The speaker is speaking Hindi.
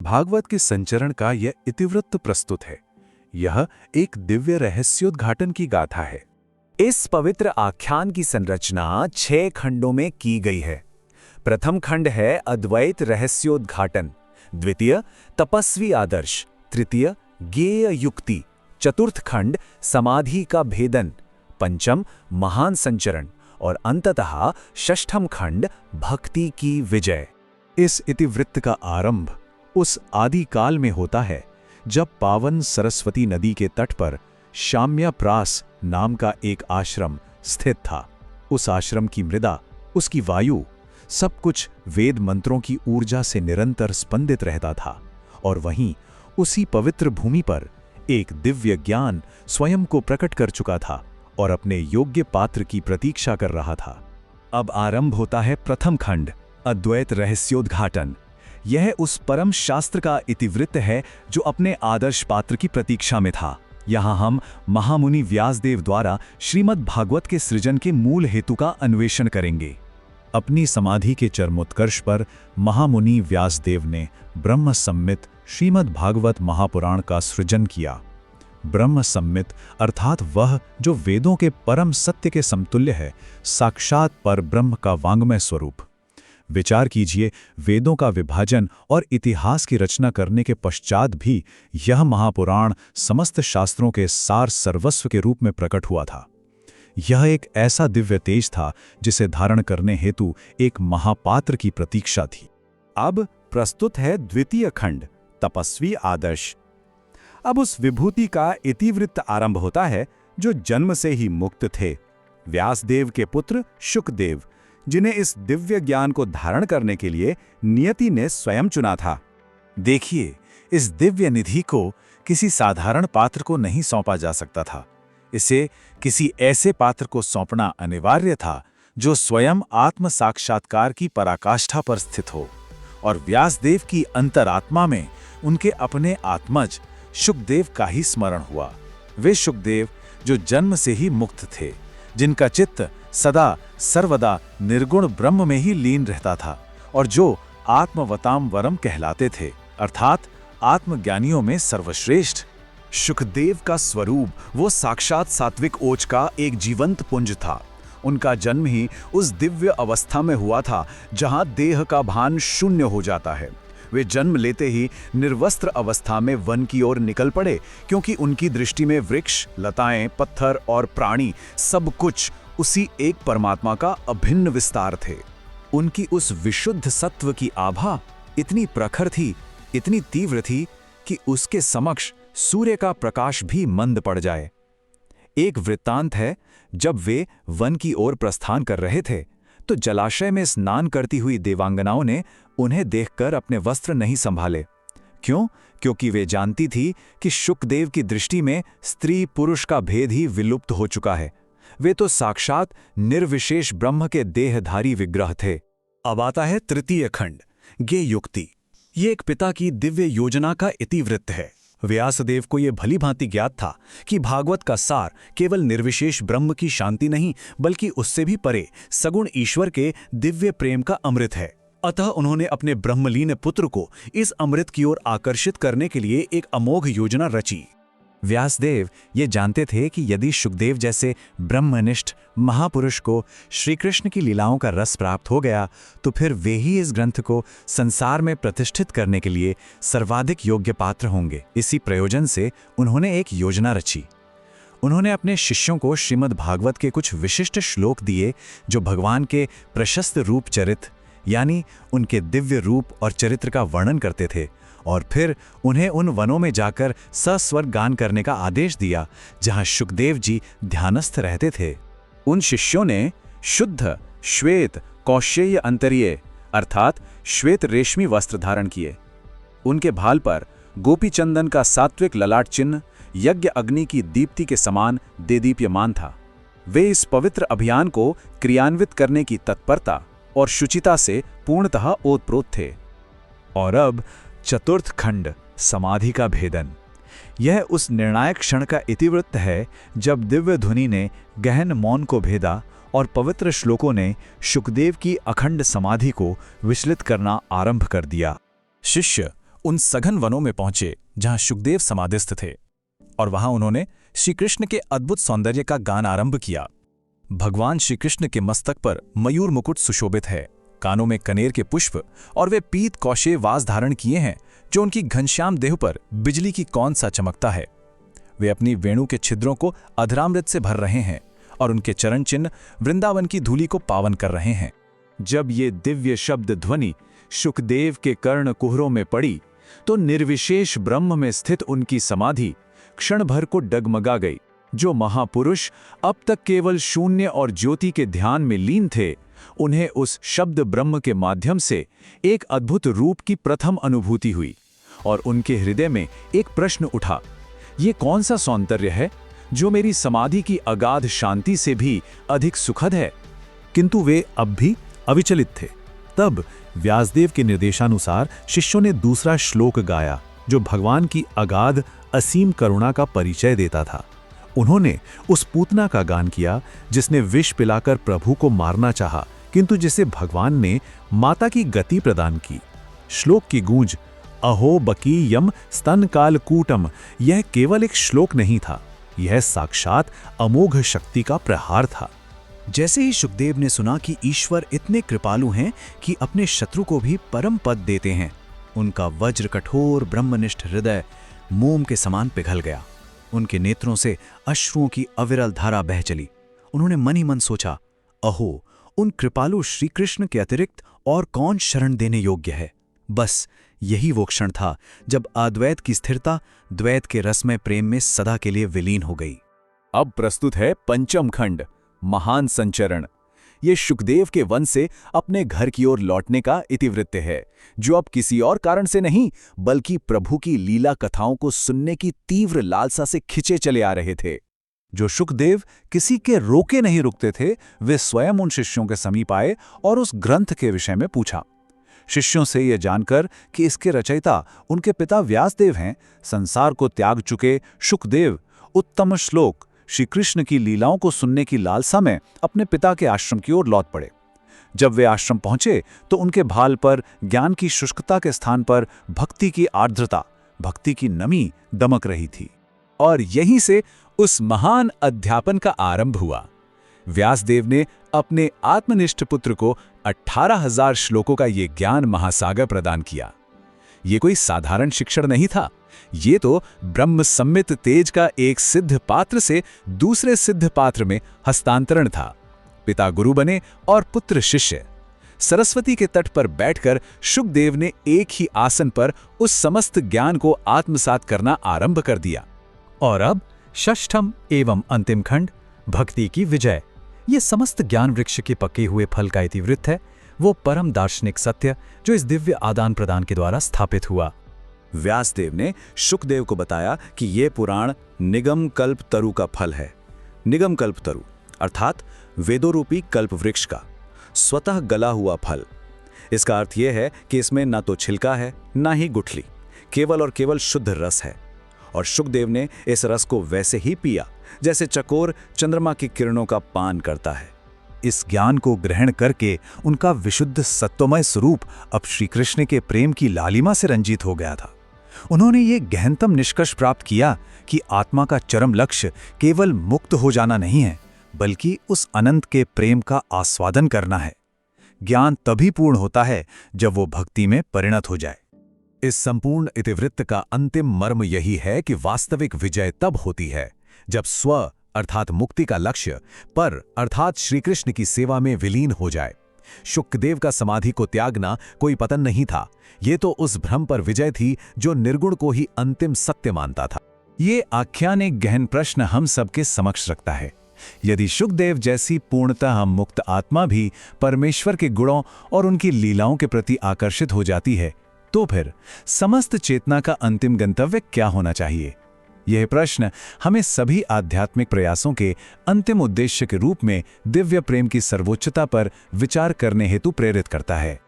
भागवत के संचरण का यह इतिवृत्त प्रस्तुत है। यह एक दिव्य रहस्योद्घाटन की गाथा है। इस पवित्र आख्यान की संरचना 6 खंडों में की गई है। प्रथम खंड है अद्वैत रहस्योद्घाटन, द्वितीय तपस्वी आदर्श, तृतीय ज्ञेय युक्ति, चतुर्थ खंड समाधि का भेदन, पंचम महान संचरण और अंततः षष्ठम खंड भक्ति की विजय। इस इतिवृत्त का आरंभ उस आदि काल में होता है जब पावन सरस्वती नदी के तट पर शाम्याप्रास नाम का एक आश्रम स्थित था। उस आश्रम की मृदा, उसकी वायु, सब कुछ वेद मंत्रों की ऊर्जा से निरंतर स्पंदित रहता था। और वहीं उसी पवित्र भूमि पर एक दिव्य ज्ञान स्वयं को प्रकट कर चुका था और अपने योग्य पात्र की प्रतीक्षा कर रहा था। अब आरंभ होता है प्रथम खंड, अद्वैत रहस्योद्घाटन। यह उस परम शास्त्र का इतिवृत्त है जो अपने आदर्श पात्र की प्रतीक्षा में था। यहाँ हम महामुनि व्यासदेव द्वारा श्रीमद् भागवत के सृजन के मूल हेतु का अन्वेषण करेंगे। अपनी समाधि के चरमोत्कर्ष पर महामुनि व्यासदेव ने ब्रह्म सम्मित श्रीमद् भागवत महापुराण का सृजन किया। ब्रह्म सम्मित अर्थात वह जो वेदों के परम सत्य के समतुल्य है, साक्षात पर ब्रह्म का वांग्मय स्वरूप। विचार कीजिए, वेदों का विभाजन और इतिहास की रचना करने के पश्चात भी यह महापुराण समस्त शास्त्रों के सार सर्वस्व के रूप में प्रकट हुआ था। यह एक ऐसा दिव्य तेज था जिसे धारण करने हेतु एक महापात्र की प्रतीक्षा थी। अब प्रस्तुत है द्वितीय खंड, तपस्वी आदर्श। अब उस विभूति का इतिवृत्त आरंभ होता है जो जन्म से ही मुक्त थे, व्यासदेव के पुत्र शुकदेव, जिन्हें इस दिव्य ज्ञान को धारण करने के लिए नियति ने स्वयं चुना था। देखिए, इस दिव्य निधि को किसी साधारण पात्र को नहीं सौंपा जा सकता था। इसे किसी ऐसे पात्र को सौंपना अनिवार्य था जो स्वयं आत्म साक्षात्कार की पराकाष्ठा पर स्थित हो। और व्यासदेव की अंतरात्मा में उनके अपने आत्मज शुकदेव का ही स्मरण हुआ। वे शुकदेव जो जन्म से ही मुक्त थे, जिनका चित्त सदा सर्वदा निर्गुण ब्रह्म में ही लीन रहता था और जो आत्मवताम वरम कहलाते थे, अर्थात आत्मज्ञानियों में सर्वश्रेष्ठ। शुकदेव का स्वरूप वो साक्षात सात्विक ओज का एक जीवंत पुंज था। उनका जन्म ही उस दिव्य अवस्था में हुआ था जहां देह का भान शून्य हो जाता है। वे जन्म लेते ही निर्वस्त्र अवस्था में वन की ओर निकल पड़े, क्योंकि उनकी दृष्टि में वृक्ष, लताएं, पत्थर और प्राणी सब कुछ उसी एक परमात्मा का अभिन्न विस्तार थे। उनकी उस विशुद्ध सत्व की आभा इतनी प्रखर थी, इतनी तीव्र थी कि उसके समक्ष सूर्य का प्रकाश भी मंद पड़ जाए। एक वृत्तांत है, जब वे वन की ओर प्रस्थान कर रहे थे तो जलाशय में स्नान करती हुई देवांगनाओं ने उन्हें देखकर अपने वस्त्र नहीं संभाले। क्यों? क्योंकि वे जानती थी कि शुकदेव की दृष्टि में स्त्री पुरुष का भेद ही विलुप्त हो चुका है। वे तो साक्षात निर्विशेष ब्रह्म के देहधारी विग्रह थे। अब आता है तृतीय खंड, ज्ञेय युक्ति। ये एक पिता की दिव्य योजना का इतिवृत्त है। व्यासदेव को यह भली भांति ज्ञात था कि भागवत का सार केवल निर्विशेष ब्रह्म की शांति नहीं, बल्कि उससे भी परे सगुण ईश्वर के दिव्य प्रेम का अमृत है। अतः उन्होंने अपने ब्रह्मलीन पुत्र को इस अमृत की ओर आकर्षित करने के लिए एक अमोघ योजना रची। व्यासदेव ये जानते थे कि यदि शुकदेव जैसे ब्रह्मनिष्ठ महापुरुष को श्री कृष्ण की लीलाओं का रस प्राप्त हो गया तो फिर वे ही इस ग्रंथ को संसार में प्रतिष्ठित करने के लिए सर्वाधिक योग्य पात्र होंगे। इसी प्रयोजन से उन्होंने एक योजना रची। उन्होंने अपने शिष्यों को श्रीमद् भागवत के कुछ विशिष्ट श्लोक दिए जो भगवान के प्रशस्त रूप चरित्र यानी उनके दिव्य रूप और चरित्र का वर्णन करते थे, और फिर उन्हें उन वनों में जाकर सस्वर गान करने का आदेश दिया जहां शुकदेव जी ध्यानस्थ रहते थे। उन शिष्यों ने शुद्ध श्वेत कौशेय अंतरीय अर्थात श्वेत रेशमी वस्त्र धारण किए। उनके भाल पर गोपी चंदन का सात्विक ललाट चिन्ह यज्ञ अग्नि की दीप्ति के समान देदीप्यमान था। वे इस पवित्र अभियान को क्रियान्वित करने की तत्परता और शुचिता से पूर्णतः ओतप्रोत थे। और अब चतुर्थ खंड, समाधि का भेदन। यह उस निर्णायक क्षण का इतिवृत्त है जब दिव्य ध्वनि ने गहन मौन को भेदा और पवित्र श्लोकों ने शुकदेव की अखंड समाधि को विचलित करना आरंभ कर दिया। शिष्य उन सघन वनों में पहुंचे जहां सुखदेव समाधिस्थ थे, और वहां उन्होंने श्री कृष्ण के अद्भुत सौंदर्य का गान आरंभ किया। भगवान श्री कृष्ण के मस्तक पर मयूर मुकुट सुशोभित है, कानों में कनेर के पुष्प और वे पीत कौशे वास धारण किए हैं जो उनकी घनश्याम देह पर बिजली की कौन सा चमकता है। वे अपनी वेणु के छिद्रों को अधरामृत से भर रहे हैं और उनके चरण चिन्ह वृंदावन की धूलि को पावन कर रहे हैं। जब ये दिव्य शब्द ध्वनि शुकदेव के कर्ण कुहरों में पड़ी तो निर्विशेष ब्रह्म में स्थित उनकी समाधि क्षण भर को डगमगा गई। जो महापुरुष अब तक केवल शून्य और ज्योति के ध्यान में लीन थे, उन्हें उस शब्द ब्रह्म के माध्यम से एक अद्भुत रूप की प्रथम अनुभूति हुई और उनके हृदय में एक प्रश्न उठा, ये कौन सा सौंदर्य है जो मेरी समाधि की अगाध शांति से भी अधिक सुखद है। किंतु वे अब भी अविचलित थे। तब व्यासदेव के निर्देशानुसार शिष्यों ने दूसरा श्लोक गाया जो भगवान की अगाध असीम करुणा का परिचय देता था। उन्होंने उस पूतना का गान किया जिसने विष पिलाकर प्रभु को मारना चाहा, किंतु जिसे भगवान ने माता की गति प्रदान की। श्लोक की गूंज अहो बकीयम स्तनकालकूटम यह केवल एक श्लोक नहीं था, यह साक्षात अमोघ शक्ति का प्रहार था। जैसे ही सुखदेव ने सुना कि ईश्वर इतने कृपालु हैं कि अपने शत्रु को भी परम पद देते हैं, उनका वज्र कठोर ब्रह्मनिष्ठ हृदय मोम के समान पिघल गया। उनके नेत्रों से अश्रुओं की अविरल धारा बह चली। उन्होंने मन ही मन सोचा, अहो, उन कृपालु श्री कृष्ण के अतिरिक्त और कौन शरण देने योग्य है। बस यही वो क्षण था जब अद्वैत की स्थिरता द्वैत के रसमय प्रेम में सदा के लिए विलीन हो गई। अब प्रस्तुत है पंचम खंड, महान संचरण। ये सुखदेव के वन से अपने घर की ओर लौटने का इतिवृत्त है, जो अब किसी और कारण से नहीं बल्कि प्रभु की लीला कथाओं को सुनने की तीव्र लालसा से खिंचे चले आ रहे थे। जो सुखदेव किसी के रोके नहीं रुकते थे, वे स्वयं उन शिष्यों के समीप आए और उस ग्रंथ के विषय में पूछा। शिष्यों से यह जानकर कि इसके रचयिता उनके पिता व्यासदेव हैं, संसार को त्याग चुके सुखदेव उत्तम श्लोक श्री कृष्ण की लीलाओं को सुनने की लालसा में अपने पिता के आश्रम की ओर लौट पड़े। जब वे आश्रम पहुंचे तो उनके भाल पर ज्ञान की शुष्कता के स्थान पर भक्ति की आर्द्रता, भक्ति की नमी दमक रही थी। और यहीं से उस महान अध्यापन का आरंभ हुआ। व्यासदेव ने अपने आत्मनिष्ठ पुत्र को 18,000 श्लोकों का ये ज्ञान महासागर प्रदान किया। ये कोई साधारण शिक्षण नहीं था, ये तो ब्रह्म सम्मित तेज का एक सिद्ध पात्र से दूसरे सिद्ध पात्र में हस्तांतरण था। पिता गुरु बने और पुत्र शिष्य। सरस्वती के तट पर बैठकर शुकदेव ने एक ही आसन पर उस समस्त ज्ञान को आत्मसात करना आरंभ कर दिया। और अब षष्ठम एवं अंतिम खंड, भक्ति की विजय। ये समस्त ज्ञान वृक्ष के पके हुए फल का इतिवृत्त है, वो परम दार्शनिक सत्य जो इस दिव्य आदान प्रदान के द्वारा स्थापित हुआ। व्यासदेव ने शुकदेव को बताया कि ये पुराण निगम कल्प तरु का फल है। निगम कल्प तरु अर्थात वेदोरूपी कल्प वृक्ष का स्वतः गला हुआ फल। इसका अर्थ यह है कि इसमें ना तो छिलका है ना ही गुठली, केवल और केवल शुद्ध रस है। और शुकदेव ने इस रस को वैसे ही पिया जैसे चकोर चंद्रमा की किरणों का पान करता है। इस ज्ञान को ग्रहण करके उनका विशुद्ध सत्वमय स्वरूप अब श्री कृष्ण के प्रेम की लालिमा से रंजित हो गया था। उन्होंने ये गहनतम निष्कर्ष प्राप्त किया कि आत्मा का चरम लक्ष्य केवल मुक्त हो जाना नहीं है, बल्कि उस अनंत के प्रेम का आस्वादन करना है। ज्ञान तभी पूर्ण होता है जब वो भक्ति में परिणत हो जाए। इस संपूर्ण इतिवृत्त का अंतिम मर्म यही है कि वास्तविक विजय तब होती है जब स्व अर्थात मुक्ति का लक्ष्य पर अर्थात श्री कृष्ण की सेवा में विलीन हो जाए। शुकदेव का समाधि को त्यागना कोई पतन नहीं था, ये तो उस भ्रम पर विजय थी जो निर्गुण को ही अंतिम सत्य मानता था। ये आख्यान एक गहन प्रश्न हम सबके समक्ष रखता है। यदि शुकदेव जैसी पूर्णतः मुक्त आत्मा भी परमेश्वर के गुणों और उनकी लीलाओं के प्रति आकर्षित हो जाती है, तो फिर समस्त चेतना का अंतिम गंतव्य क्या होना चाहिए? यह प्रश्न हमें सभी आध्यात्मिक प्रयासों के अंतिम उद्देश्य के रूप में दिव्य प्रेम की सर्वोच्चता पर विचार करने हेतु प्रेरित करता है।